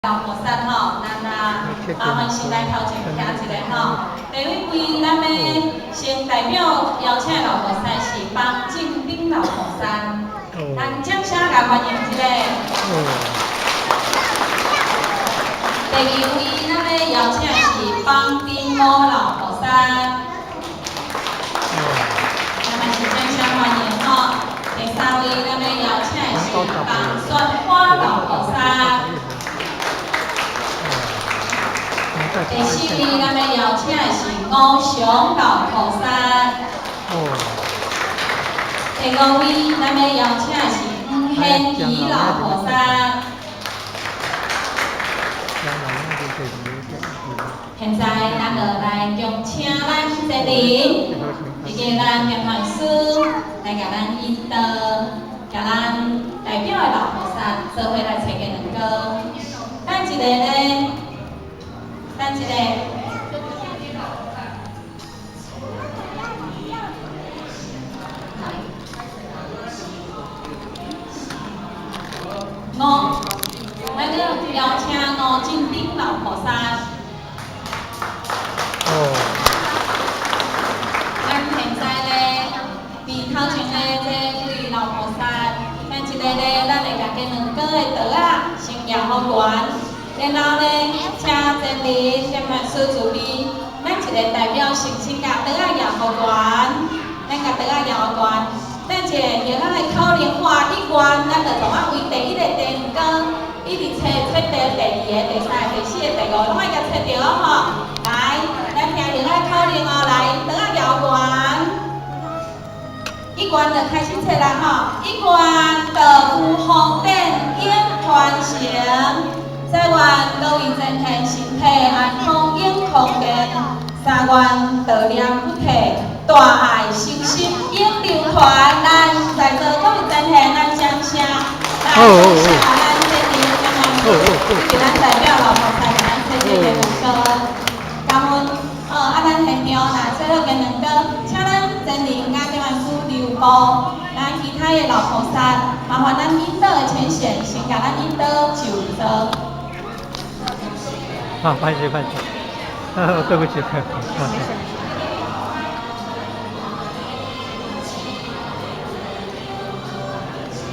老菩萨吼，咱麻烦先来头前听一下吼。第一位，咱要先代表邀请老菩萨是方正顶老菩萨，咱掌声来欢迎一下。第二位，咱要邀请是方丁某老菩萨，咱嘛是掌声欢迎吼。第三位，咱要邀请的是方宣花老菩萨。第四位，咱要邀请的是吴雄老菩萨。第五位，咱要邀请的是黄显仪老菩萨。现在，咱就来恭请咱这里，以及咱评判师来甲咱引导，甲咱代表的老菩萨做伙来呈现两个。咱一个呢？咱一个，咱个邀请吴正顶老菩萨。咱现在呢，伫头前的这位老菩萨，咱一个呢，咱会甲这两个的桌仔先摇好悬。然后呢，请前里先慢师助理，咱一个代表先甲桌仔摇好悬，咱甲桌仔摇好悬。咱一个由咱的考量画一关，咱就从为第一个、第二个，一直找到第二个、第三个、第四个、第五，拢爱甲找到吼。来，咱听由咱考量哦，来，桌仔摇悬，一关就开始找啦吼。一关的无红电烟团形。再愿各位真天身体安康永康健，三愿道念不退，大爱修心永流传。咱在座各位真天，咱掌声，来感谢咱这里跟咱代表老菩萨跟咱这里的两个，感恩咱现场最后跟两个，请咱真灵甲跟咱师留步，咱其他的老菩萨，麻烦咱引导的前线，先甲咱引导就座。拍摄，对不起，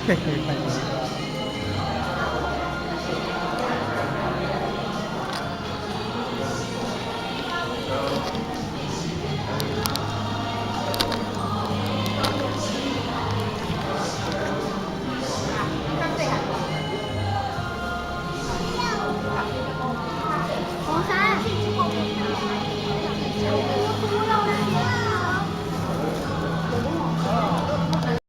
谢谢拍摄。